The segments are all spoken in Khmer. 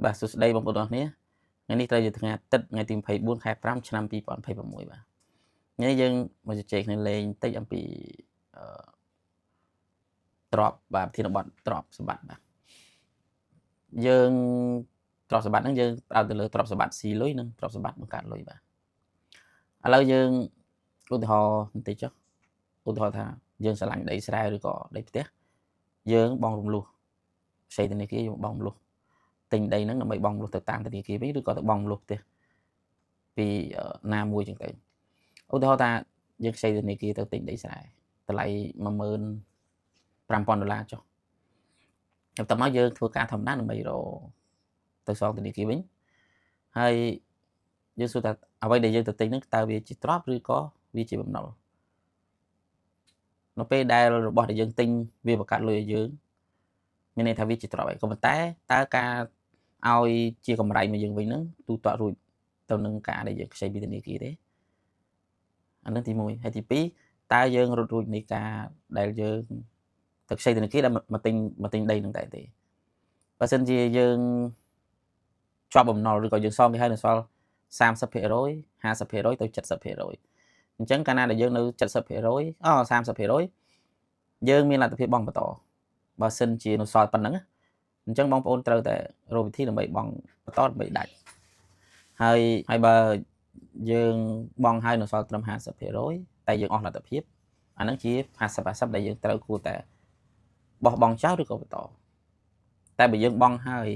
បាទសួស្តីបងប្អូនទាំងគ្នាថ្ងៃនេះត្រូវជាថ្ងៃអាទិត្យថ្ងៃទី24ខែ5ឆ្នាំ2026បាទថ្ងៃនេះយើងមកជជែកគ្នាលេងតិចអំពីទ្រព្យបាទប្រធានបទទ្រព្យសម្បត្តិបាទយើងទ្រព្យសម្បត្តិហ្នឹងយើងផ្ដោតទៅលើទ្រព្យសម្បត្តិស៊ីលុយនិងទ្រព្យសម្បត្តិបង្កើតលុយបាទឥឡូវយើងឧទាហរណ៍បន្តិចចុះឧទាហរណ៍ថាយើងឆ្លាញ់ដីស្រែឬក៏ដីផ្ទះយើងបងរំលោះផ្សេងធនាគារយើងបងរំលោះទិញដីហ្នឹងដើម្បីបងលុះទៅតាមធនាគារវិញឬក៏ទៅបងលុះផ្ទះពីណាមួយចឹងទៅឧទាហរណ៍ថាយើងខ្ចីធនាគារទៅទិញដីស្រែតម្លៃ$15,000ចុះតែមកយើងធ្វើការធម្មតាដើម្បីរកទៅសងធនាគារវិញហើយយើងសួរថាអ្វីដែលយើងទៅទិញហ្នឹងតើវាជាទ្រព្យឬក៏វាជាបំណុលនៅពេលដែលរបស់ដែលយើងទិញវាបង្កើតលុយឲ្យយើងមានន័យថាវាជាទ្រព្យហើយក៏ប៉ុន្តែតើការឲ្យជាកម្រៃមកយើងវិញហ្នឹងទូទាត់រួចទៅនឹងការដែលយើងខ្ចីពីធនាគារទេអានឹងទី1ហើយទី2តើយើងរត់រួចនៃការដែលយើងទៅខ្ចីធនាគារដែលមកទិញដីនឹងតែទេបើសិនជាយើងជាប់បំណុលឬក៏យើងសងគេហើយនៅសល់30% 50% ទៅ 70% អញ្ចឹងកាលណាដែលយើងនៅ 70% 30% យើងមានលទ្ធភាពបង់បន្តបើសិនជានៅសល់ប៉ុណ្ណឹងអញ្ចឹងបងប្អូនត្រូវតែរកវិធីដើម្បីបង់បន្តដើម្បីដាច់ហើយបើយើងបង់ហើយនៅសល់ត្រឹម 50% តែយើងអស់លទ្ធភាពអាហ្នឹងជា 50% ដែលយើងត្រូវគួរតែបោះបង់ចោលឬក៏បន្តតែបើយើងបង់ហើយ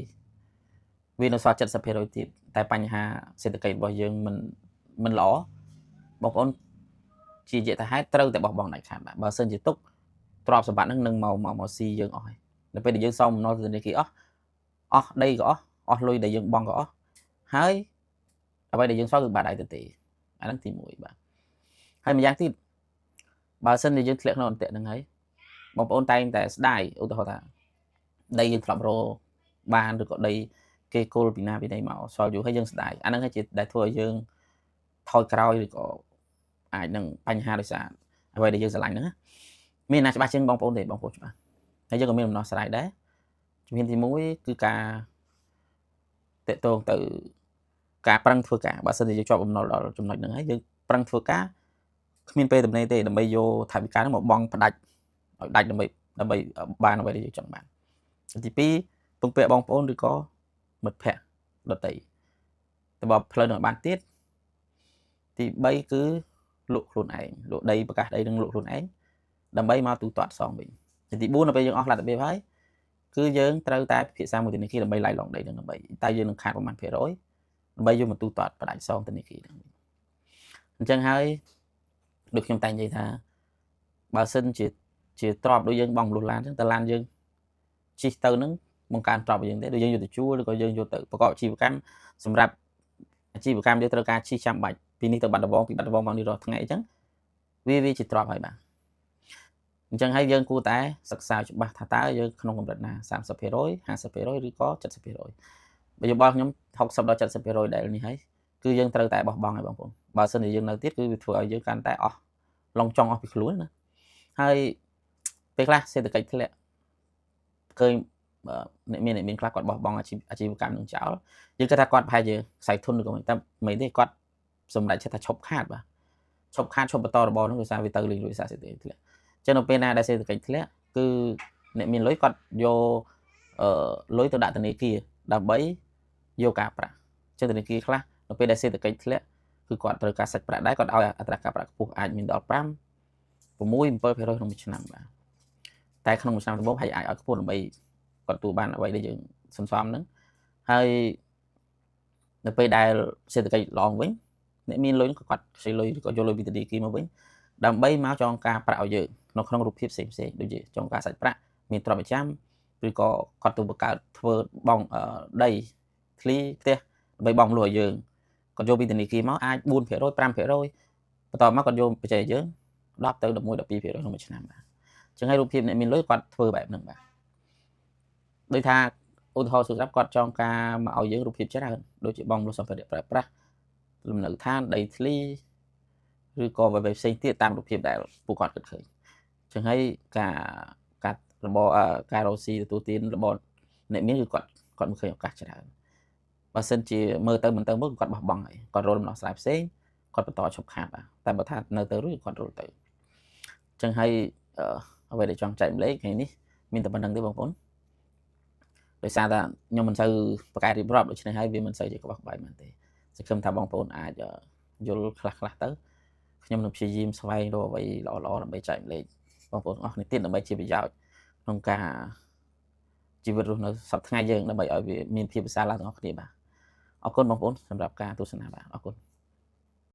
វានៅសល់ 70% ទៀតតែបញ្ហាសេដ្ឋកិច្ចរបស់យើងមិនល្អបងប្អូនជាយថាហេតុត្រូវតែបោះបង់ដាច់ខាតបាទបើសិនជាទុកទ្រព្យសម្បត្តិហ្នឹងនឹងមកស៊ីយើងអស់ហើយនៅពេលដែលយើងសងបំណុលធនាគារអស់ដីក៏អស់លុយដែលយើងបង់ក៏អស់ហើយអ្វីដែលយើងសងគឺបាត់ហើយទៅទេអាហ្នឹងទី1បាទហើយម្យ៉ាងទៀតបើសិនជាយើងធ្លាក់ក្នុងអន្ទាក់ហ្នឹងហើយបងប្អូនតែងតែស្ដាយឧទាហរណ៍ថាដីយើងធ្លាប់រកបានឬក៏ដីគេគល់ពីណាពីណីមកសល់យូរហើយយើងស្ដាយអាហ្នឹងហើយជាដែលធ្វើឲ្យយើងថយក្រោយឬក៏អាចនឹងបញ្ហាដោយសារអ្វីដែលយើងស្រឡាញ់ហ្នឹងមានណាច្បាស់ជាងបងប្អូនទេបងប្អូនច្បាស់ហើយយើងក៏មានដំណោះស្រាយដែរជំហានទី1គឺការតេតងទៅការប្រឹងធ្វើការបើសិនជាយើងជាប់បំណុលដល់ចំណុចហ្នឹងហើយយើងប្រឹងធ្វើការគ្មានពេលទំនេរទេដើម្បីយកថវិកាហ្នឹងមកបង់ផ្ដាច់ឲ្យដាច់ដើម្បីបានអ្វីដែលយើងចង់បានទី2ពឹងពាក់បងប្អូនឬក៏មិត្តភ័ក្តិដទៃតែបើផ្លូវនឹងបានទៀតទី3គឺលក់ខ្លួនឯងលក់ដីប្រកាសដីនឹងលក់ខ្លួនឯងដើម្បីមកទូទាត់សងវិញទី4នៅពេលយើងអស់លទ្ធភាពហើយគឺយើងត្រូវតែពិភាក្សាមួយធនាគារដើម្បីឡាយឡងដីនឹងដើម្បីតែយើងនឹងខាតប្រមាណភាគរយដើម្បីយកមកទូទាត់ផ្ដាច់សងធនាគារហ្នឹងអញ្ចឹងហើយដូចខ្ញុំតែងនិយាយថាបើសិនជាទ្របដូចយើងបង់លុះឡានអញ្ចឹងតើឡានយើងជិះទៅហ្នឹងបង្កើនទ្របយើងទេដូចយើងយកទៅជួលឬក៏យើងយកទៅប្រកបអាជីវកម្មសម្រាប់អាជីវកម្មយើងត្រូវការជិះចាំបាច់ពីនេះទៅបាត់ដំបងពីបាត់ដំបងមកនេះរាល់ថ្ងៃអញ្ចឹងវាជាទ្របហើយបាទអញ្ចឹងហើយយើងគួរតែសិក្សាច្បាស់ថាតើយើងក្នុងកម្រិតណា 30% 50% ឬក៏ 70% បើយោបល់ខ្ញុំ60ដល់ 70% ដែលនេះហើយគឺយើងត្រូវតែបោះបង់ឲ្យបងប្អូនបើសិនជាយើងនៅទៀតគឺវាធ្វើឲ្យយើងកាន់តែអស់ឡងចង់អស់ពីខ្លួនណាហើយពេលខ្លះសេដ្ឋកិច្ចធ្លាក់ឃើញអ្នកមានខ្លះគាត់បោះបង់អាជីវកម្មនឹងចោលយើងគិតថាគាត់ប្រហែលជាខ្សែធនឬក៏មិនតែមិនទេគាត់សម្រេចចិត្តថាឈប់ខាតបាទឈប់បន្តរបរហ្នឹងដោយសារវាទៅលេងលុយសារសេដ្ឋកិច្ចធ្លាក់ចឹងនៅពេលណាដែលសេដ្ឋកិច្ចធ្លាក់គឺអ្នកមានលុយគាត់យកលុយទៅដាក់ធនាគារដើម្បីយកការប្រាក់ចឹងធនាគារខ្លះនៅពេលដែលសេដ្ឋកិច្ចធ្លាក់គឺគាត់ត្រូវការសាច់ប្រាក់ដែរគាត់ឲ្យអត្រាការប្រាក់ខ្ពស់អាចមានដល់5 6 7% ក្នុងមួយឆ្នាំបាទតែក្នុងមួយឆ្នាំដំបូងហើយអាចឲ្យខ្ពស់ដើម្បីគាត់ទទួលបានអ្វីដែលយើងសន្សំហ្នឹងហើយនៅពេលដែលសេដ្ឋកិច្ចល្អវិញអ្នកមានលុយគាត់ខ្ចីលុយឬក៏យកលុយពីធនាគារមកវិញដើម្បីមកចងការប្រាក់ឲ្យយើងនៅក្នុងរូបភាពផ្សេងដូចជាចងការសាច់ប្រាក់មានទ្រព្យប្រចាំឬក៏គាត់ទៅបង្កើតធ្វើបងដីធ្លីផ្ទះដើម្បីបងលុយឲ្យយើងគាត់យកពីធនាគារមកអាច 4% 5% បន្តមកគាត់យកបច្ចេកយើង10ទៅ11 12% ក្នុងមួយឆ្នាំបាទអញ្ចឹងហើយរូបភាពអ្នកមានលុយគាត់ធ្វើបែបហ្នឹងបាទដោយថាឧទាហរណ៍សម្រាប់គាត់ចងការមកឲ្យយើងរូបភាពច្រើនដូចជាបងលុយសម្ភារៈប្រើប្រាស់លំនៅឋានដីធ្លីឬក៏អ្វីផ្សេងទៀតតាមរូបភាពដែលពួកគាត់គិតឃើញអញ្ចឹងហើយការរបបការរកស៊ីទទួលទានរបស់អ្នកមានគឺគាត់មិនឃើញឱកាសច្រើន បើសិនជាមើលទៅមិនទៅមើលគាត់បោះបង់ហើយគាត់រលដំណោះស្រាយផ្សេងគាត់បន្តឈប់ខាតបាទតែបើថានៅទៅរួចគាត់រលទៅអញ្ចឹងហើយអ្វីដែលចង់ចែកម្លែកថ្ងៃនេះមានតែប៉ុណ្្នឹងទេបងប្អូនដោយសារតែខ្ញុំមិនសូវប្រកែករៀបរាប់ដូច្នេះហើយវាមិនសូវជាក្បោះក្បាយមែនទេសង្ឃឹមថាបងប្អូនអាចយល់ខ្លះៗទៅខ្ញុំនឹងព្យាយាមស្វែងរកអ្វីល្អៗដើម្បីចែកម្លែកបងប្អូនអស់គ្នាទៀតដើម្បីជាប្រយោជន៍ក្នុងការជីវិតរស់នៅសប្តាហ៍ថ្ងៃយើងដើម្បីឲ្យវាមានភាពប្រសើរឡើងទាំងអស់គ្នាបាទអរគុណបងប្អូនសម្រាប់ការទស្សនាបាទអរគុណ